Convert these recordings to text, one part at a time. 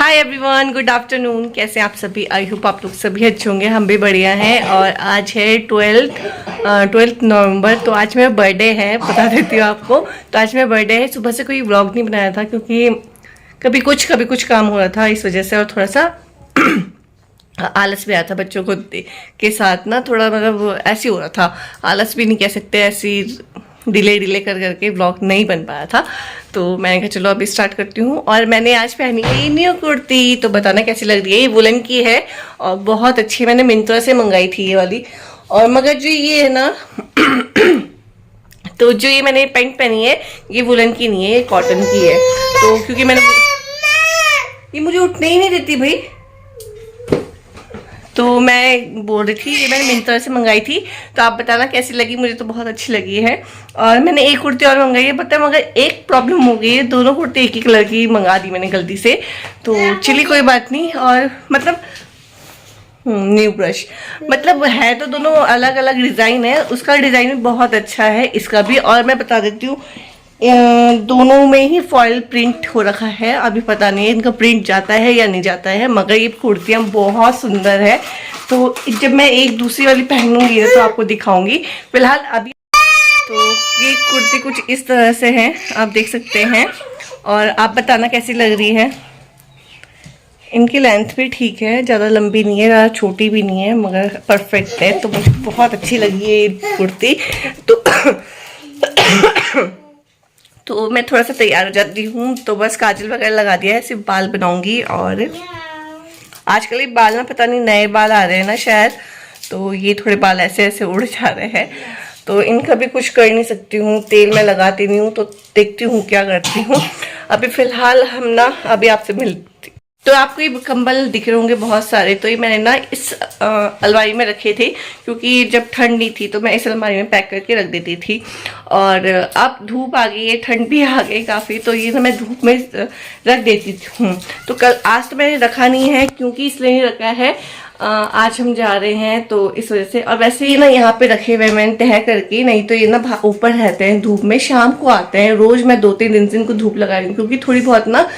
Hi everyone, good afternoon. कैसे हैं आप सभी? आई होप आप लोग सभी अच्छे होंगे। हम भी बढ़िया हैं। और आज है 12 नवंबर। तो आज मेरा बर्थडे है, बता देती हूँ आपको। तो आज मेरा बर्थडे है। सुबह से कोई व्लॉग नहीं बनाया था क्योंकि कभी कुछ काम हो रहा था इस वजह से। और थोड़ा सा आलस भी आया था बच्चों को के साथ ना, थोड़ा मतलब ऐसे हो रहा था। आलस भी नहीं कह सकते, ऐसी डिले कर करके व्लॉग नहीं बन पाया था। तो मैंने कहा चलो अभी स्टार्ट करती हूँ। और मैंने आज पहनी है न्यू कुर्ती, तो बताना कैसी लग रही है। ये वुलन की है और बहुत अच्छी, मैंने मिंत्रा से मंगाई थी ये वाली। और मगर जो ये है ना तो जो ये मैंने पैंट पहनी है ये वुलन की नहीं है, ये कॉटन की है। तो क्योंकि मैंने ये मुझे उठने ही नहीं देती भाई, तो मैं बोल रही थी ये मैंने मिंत्रा से मंगाई थी। तो आप बताना कैसी लगी। मुझे तो बहुत अच्छी लगी है। और मैंने एक कुर्ती और मंगाई है, पता है, मगर एक प्रॉब्लम हो गई है। दोनों कुर्ती एक ही कलर की मंगा दी मैंने गलती से। तो चलिए कोई बात नहीं। और मतलब न्यू ब्रश, मतलब है तो दोनों अलग अलग डिज़ाइन है। उसका डिज़ाइन भी बहुत अच्छा है, इसका भी। और मैं बता देती हूँ दोनों में ही फॉइल प्रिंट हो रखा है। अभी पता नहीं है इनका प्रिंट जाता है या नहीं जाता है, मगर ये कुर्तियाँ बहुत सुंदर है। तो जब मैं एक दूसरी वाली पहनूंगी ना तो आपको दिखाऊंगी। फिलहाल अभी तो ये कुर्ती कुछ इस तरह से है, आप देख सकते हैं। और आप बताना कैसी लग रही है। इनकी लेंथ भी ठीक है, ज़्यादा लंबी नहीं है, ज़्यादा छोटी भी नहीं है, मगर परफेक्ट है। तो मुझे बहुत अच्छी लगी है ये कुर्ती। तो मैं थोड़ा सा तैयार हो जाती हूँ। तो बस काजल वगैरह लगा दिया है, सिर्फ बाल बनाऊंगी। और आजकल ये बाल ना, पता नहीं नए बाल आ रहे हैं ना शायद, तो ये थोड़े बाल ऐसे ऐसे उड़ जा रहे हैं। तो इनका भी कुछ कर नहीं सकती हूँ, तेल मैं लगाती नहीं हूँ। तो देखती हूँ क्या करती हूँ। अभी फिलहाल हम ना अभी आपसे मिलती। तो आपको ये कंबल दिख रहे होंगे बहुत सारे। तो ये मैंने ना इस अलमारी में रखे थे क्योंकि जब ठंड नहीं थी तो मैं इस अलमारी में पैक करके रख देती थी। और अब धूप आ गई है, ठंड भी आ गई काफ़ी, तो ये ना मैं धूप में रख देती हूँ। तो कल आज तो मैंने रखा नहीं है, क्योंकि इसलिए नहीं रखा है, आज हम जा रहे हैं तो इस वजह से। और वैसे ही ना यहाँ पे रखे हुए मैंने तह करके, नहीं तो ये ना ऊपर रहते हैं धूप में, शाम को आते हैं। रोज मैं 2-3 दिन से इनको धूप लगा रही हूँ क्योंकि थोड़ी बहुत ना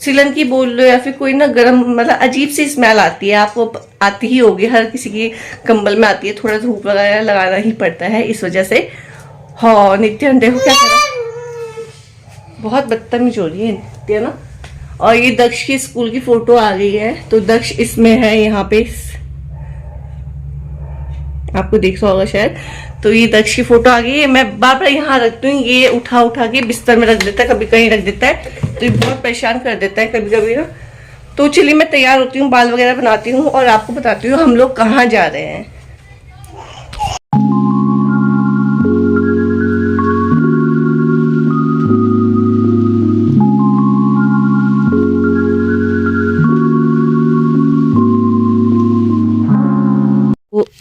सिलन की बोल लो या फिर कोई ना गर्म, मतलब अजीब सी स्मेल आती है। आपको आती ही होगी, हर किसी की कंबल में आती है। थोड़ा धूप वगैरह लगाना ही पड़ता है इस वजह से। हाँ नित्य देखो क्या करा, बहुत बदतमीज हो रही है नित्य ना। और ये दक्ष की स्कूल की फोटो आ गई है, तो दक्ष इसमें है यहाँ पे, आपको देखा होगा शायद। तो ये दक्ष की फोटो आ गई है। मैं बार बार यहाँ रखती हूँ, ये उठा के बिस्तर में रख देता है, कभी कहीं रख देता है। तो ये बहुत परेशान कर देता है कभी कभी ना। तो चलिए मैं तैयार होती हूँ, बाल वगैरह बनाती हूँ और आपको बताती हूँ हम लोग कहाँ जा रहे हैं।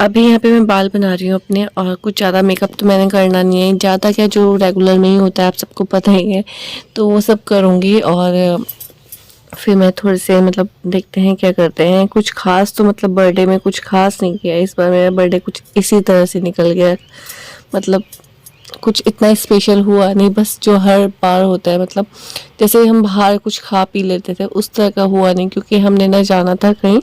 अभी यहाँ पे मैं बाल बना रही हूँ अपने, और कुछ ज़्यादा मेकअप तो मैंने करना नहीं है। ज़्यादा क्या, जो रेगुलर में ही होता है आप सबको पता ही है, तो वो सब करूँगी। और फिर मैं थोड़े से मतलब देखते हैं क्या करते हैं। कुछ खास तो मतलब बर्थडे में कुछ खास नहीं किया इस बार। मेरा बर्थडे कुछ इसी तरह से निकल गया, मतलब कुछ इतना स्पेशल हुआ नहीं, बस जो हर बार होता है, मतलब जैसे हम बाहर कुछ खा पी लेते थे उस तरह का हुआ नहीं। क्योंकि हमने ना जाना था कहीं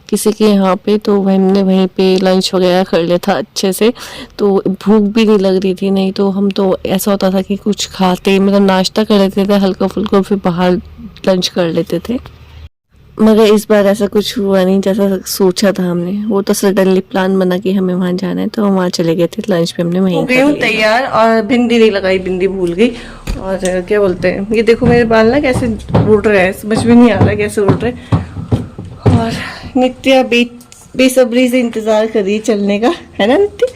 किसी के यहाँ पे, तो हमने वहीं पे लंच वगैरह कर लिया था अच्छे से। तो भूख भी नहीं लग रही थी, नहीं तो हम तो ऐसा होता था कि कुछ खाते, मतलब नाश्ता कर लेते थे हल्का फुल्का, फिर बाहर लंच कर लेते थे। मगर इस बार ऐसा कुछ हुआ नहीं जैसा सोचा था हमने। वो तो सडनली प्लान बना कि हमें वहाँ जाना है, तो हम वहाँ चले गए थे। लंच पे हमने वहीं कर लिया तैयार। और बिंदी नहीं लगाई, बिंदी भूल गई। और क्या बोलते हैं, ये देखो मेरे बाल ना कैसे उड़ रहे हैं, समझ में नहीं आ रहा कैसे उड़ रहे। और नित्या बेसब्री से इंतजार कर रही है चलने का, है ना नित्या?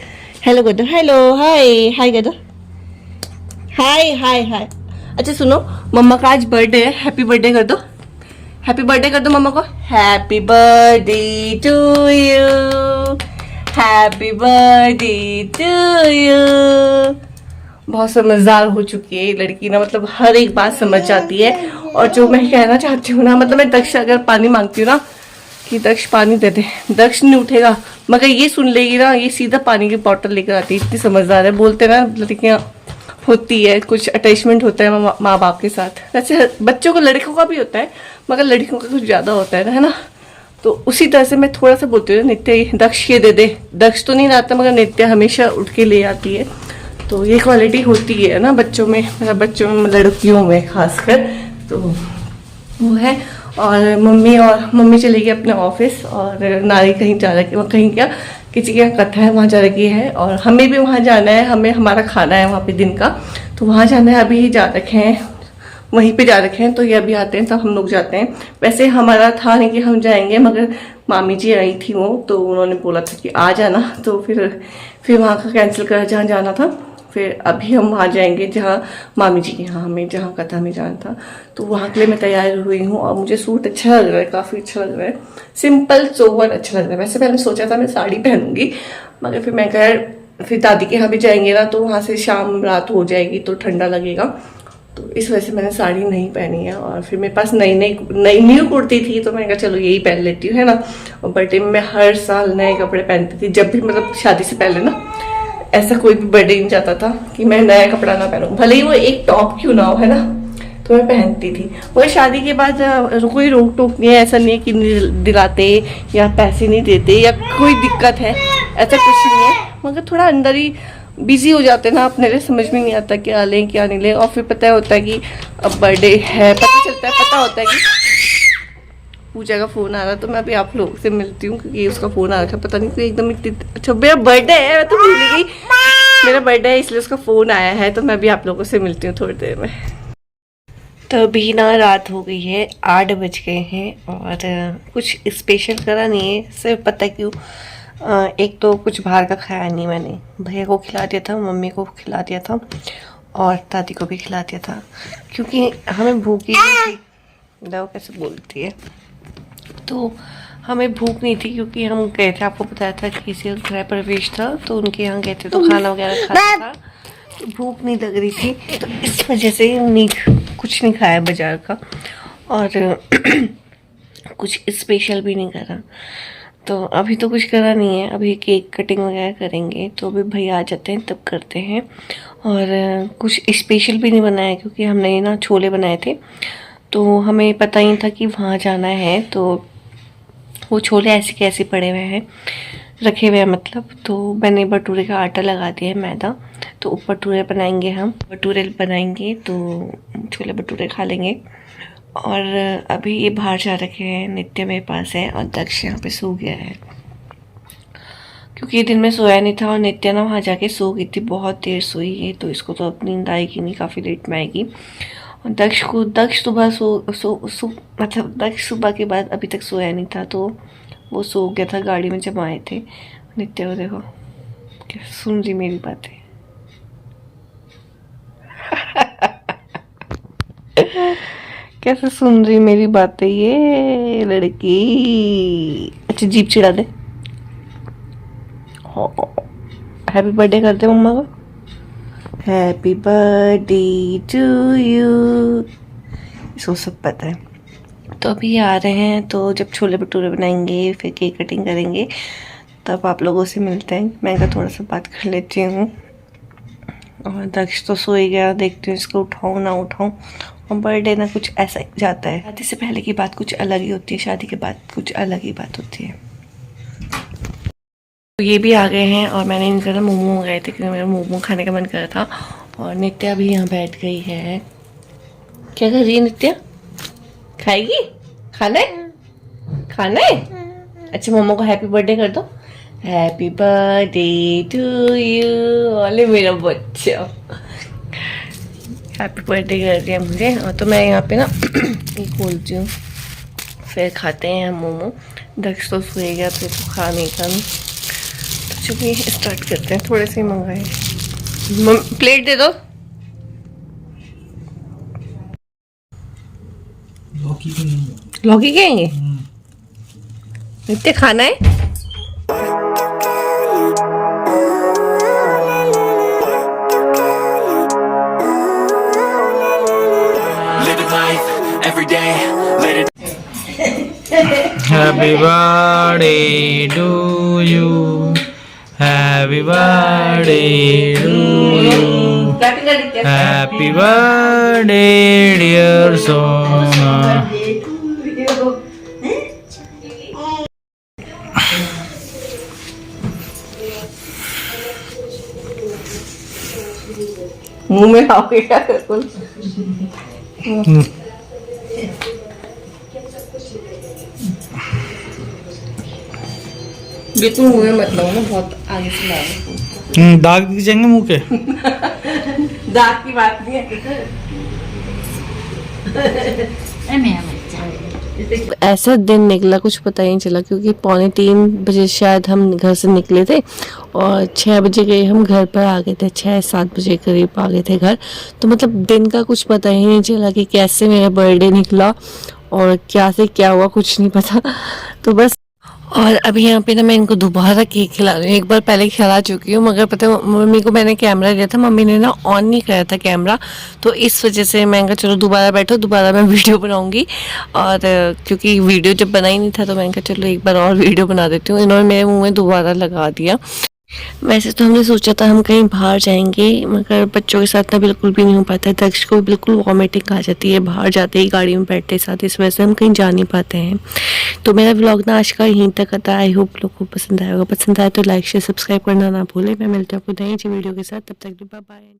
हेलो कर दो, हेलो हाय हाय कर दो, हाय हाय हाय। अच्छा सुनो, मम्मा का आज बर्थडे है, हैप्पी बर्थडे कर दो, हैप्पी बर्थडे कर दो मम्मा को। Happy birthday to you, happy birthday to you. बहुत समझदार हो चुकी है ये लड़की ना, मतलब हर एक बात समझ जाती है। और जो मैं कहना चाहती हूँ ना, मतलब मैं दक्ष अगर पानी मांगती हूँ ना कि दक्ष पानी दे दे, दक्ष नहीं उठेगा, मगर ये सुन लेगी ना, ये सीधा पानी की बोतल लेकर आती है। इतनी समझदार है, बोलते ना लड़कियाँ होती है, कुछ अटैचमेंट होता है माँ बाप के साथ। वैसे बच्चों को, लड़कों का भी होता है मगर लड़कियों का कुछ ज़्यादा होता है ना। तो उसी तरह से मैं थोड़ा सा बोलती हूँ, नित्य दक्ष ये दे दे। दक्ष तो नहीं लाता मगर नित्य हमेशा उठ के ले आती है। तो ये क्वालिटी होती है ना बच्चों में, मतलब बच्चों में, लड़कियों में खासकर, तो वो है। और मम्मी चली गई अपने ऑफिस, और नारी कहीं जा रही है, कहीं क्या किसी की कथा है वहाँ जा रखी है, और हमें भी वहाँ जाना है। हमें हमारा खाना है वहाँ पे दिन का, तो वहाँ जाना है। अभी जा रखे हैं, वहीं पे जा रखे हैं, तो ये अभी आते हैं तब हम लोग जाते हैं। वैसे हमारा था नहीं कि हम जाएंगे, मगर मामी जी आई थी वो, तो उन्होंने बोला था कि आ जाना, तो फिर वहाँ का कैंसिल कर जहाँ जाना था। फिर अभी हम वहाँ जाएंगे जहाँ मामी जी के यहाँ, हमें जहाँ कथा में जाना था, तो वहाँ के लिए मैं तैयार हुई हूँ। और मुझे सूट अच्छा लग रहा है, काफ़ी अच्छा लग रहा है, सिंपल सोवर अच्छा लग रहा है। वैसे पहले सोचा था मैं साड़ी पहनूंगी, मगर फिर मैं कह, फिर दादी के यहाँ भी जाएंगे ना, तो वहाँ से शाम रात हो जाएगी तो ठंडा लगेगा, तो इस वजह से मैंने साड़ी नहीं पहनी है। और फिर मेरे पास नई न्यू कुर्ती थी, तो मैंने कहा चलो यही पहन लेती हूँ, है ना। और बर्थडे में मैं हर साल नए कपड़े पहनती थी, जब भी, मतलब शादी से पहले ना, ऐसा कोई भी बर्थडे नहीं जाता था कि मैं नया कपड़ा ना पहनूं, भले ही वो एक टॉप क्यों ना हो, है ना, तो मैं पहनती थी। वो शादी के बाद कोई रोक टोक नहीं है, ऐसा नहीं है कि नहीं दिलाते या पैसे नहीं देते या कोई दिक्कत है, ऐसा कुछ नहीं है। मगर थोड़ा अंदर ही बिजी हो जाते ना, अपने लिए समझ में नहीं आता क्या लें क्या नहीं लें। और फिर पता होता है कि अब बर्थडे है, पता होता है कि पूजा का फोन आ रहा, तो मैं अभी आप लोगों से मिलती हूँ, क्योंकि उसका फोन आ रहा था, पता नहीं, कोई एकदम इतनी, अच्छा मेरा बर्थडे है, मैं तो भूल गई, मेरा बर्थडे है इसलिए उसका फोन आया है। तो मैं अभी आप लोगों से मिलती हूँ थोड़ी देर में। तो अभी ना रात हो गई है, 8 बज गए हैं, और कुछ स्पेशल करा नहीं है, सिर्फ पता क्यों, एक तो कुछ बाहर का खाया नहीं मैंने, भैया को खिला दिया था, मम्मी को खिला दिया था, और दादी को भी खिला दिया था, क्योंकि हमें भूख ही नहीं थी। दाऊ कैसे बोलती है, तो हमें भूख नहीं थी, क्योंकि हम गए थे, आपको बताया था कि किसी गृह प्रवेश था, तो उनके यहाँ गए थे, तो खाना वगैरह खाया था, तो भूख नहीं लग रही थी, तो इस वजह से कुछ नहीं खाया बाजार का, और कुछ स्पेशल भी नहीं करा। तो अभी तो कुछ करा नहीं है, अभी केक कटिंग वगैरह करेंगे, तो अभी भैया आ जाते हैं तब करते हैं। और कुछ स्पेशल भी नहीं बनाया, क्योंकि हमने ना छोले बनाए थे, तो हमें पता ही था कि वहाँ जाना है, तो वो छोले ऐसे कैसे पड़े हुए हैं, रखे हुए हैं मतलब। तो मैंने भटूरे का आटा लगा दिया है, मैदा, तो भटूरे बनाएंगे, हम भटूरे बनाएंगे तो छोले भटूरे खा लेंगे। और अभी ये बाहर जा रखे हैं, नित्य मेरे पास है, और दक्ष यहाँ पे सो गया है, क्योंकि ये दिन में सोया नहीं था, और नित्य ना वहाँ जाके सो गई थी, बहुत देर सोई है, तो इसको तो अब नींद आएगी नहीं, काफ़ी लेट में आएगी। और दक्ष सुबह मतलब दक्ष सुबह के बाद अभी तक सोया नहीं था, तो वो सो गया था गाड़ी में जब आए थे। नित्य को देखो क्या सुन रही मेरी बातें। कैसे सुन रही मेरी बातें ये लड़की। अच्छा जीप चिढ़ा दे, हैप्पी बर्थडे कर दे मम्मा को, हैप्पी बर्थडे टू यू, इसको सब पता है। तो अभी आ रहे हैं, तो जब छोले भटूरे बनाएंगे, फिर केक कटिंग करेंगे, तब आप लोगों से मिलते हैं। मैं क्या थोड़ा सा बात कर लेती हूँ। और दक्ष तो सो ही गया, देखती हूँ इसको उठाऊँ ना उठाऊँ। और बर्थडे ना कुछ ऐसा जाता है, शादी से पहले की बात कुछ अलग ही होती है, शादी के बाद कुछ अलग ही बात होती है। तो ये भी आ गए हैं, और मैंने इनका ना मोमो मंगाए थे, क्योंकि मेरा मोमो खाने का मन कर रहा था। और नित्या भी यहाँ बैठ गई है। क्या कर रही है नित्या? खाएगी? खाना है? खाना है? अच्छा मोमो को हैप्पी बर्थडे कर दो, हैप्पी बर्थडे टू यू। अरे मेरा बच्चा हैप्पी बर्थडे कर दिया मुझे। और तो मैं यहाँ पे ना ये खोलती हूँ, फिर खाते हैं हम मोमो। दक्ष तो सोए गया, तो खा नहीं था, तो चलिए स्टार्ट करते हैं। थोड़े से मंगाए, प्लेट दे दो। लौकी खाएंगे? नित्य खाना है? Happy birthday to you, happy birthday to you, happy birthday dear सोना। मुंह में खाओगे क्या बिल्कुल? बिल्कुल मुंह में मत लाओ ना, बहुत आगे से लाओ। दाग दिख जाएंगे मुंह के। दाग की बात नहीं है। ऐसा दिन निकला कुछ पता ही नहीं चला, क्योंकि 2:45 शायद हम घर से निकले थे और 6 बजे गए हम घर पर आ गए थे, 6-7 बजे करीब आ गए थे घर। तो मतलब दिन का कुछ पता ही नहीं चला कि कैसे मेरा बर्थडे निकला और क्या से क्या हुआ, कुछ नहीं पता। तो बस, और अभी यहाँ पे ना मैं इनको दोबारा केक खिला रही हूँ। एक बार पहले खिला चुकी हूँ, मगर पता है मम्मी को मैंने कैमरा दिया था, मम्मी ने ना ऑन नहीं कराया था कैमरा, तो इस वजह से मैं कहा चलो दोबारा बैठो, दोबारा मैं वीडियो बनाऊंगी। और क्योंकि वीडियो जब बना ही नहीं था तो मैंने कहा चलो एक बार और वीडियो बना देती हूँ। इन्होंने मेरे मुँह में दोबारा लगा दिया। वैसे तो हमने सोचा था हम कहीं बाहर जाएंगे, मगर बच्चों के साथ ना बिल्कुल भी नहीं हो पाता है। दक्ष को बिल्कुल वॉमिटिंग आ जाती है बाहर जाते ही, गाड़ी में बैठते साथ, इस वजह से हम कहीं जा नहीं पाते हैं। तो मेरा व्लॉग ना आज का यहीं तक आता है। आई होप लोग को पसंद आएगा। पसंद आए तो लाइक शेयर सब्सक्राइब करना ना भूले। मैं मिलती हूँ आपको नई वीडियो के साथ, तब तक बाय बाय।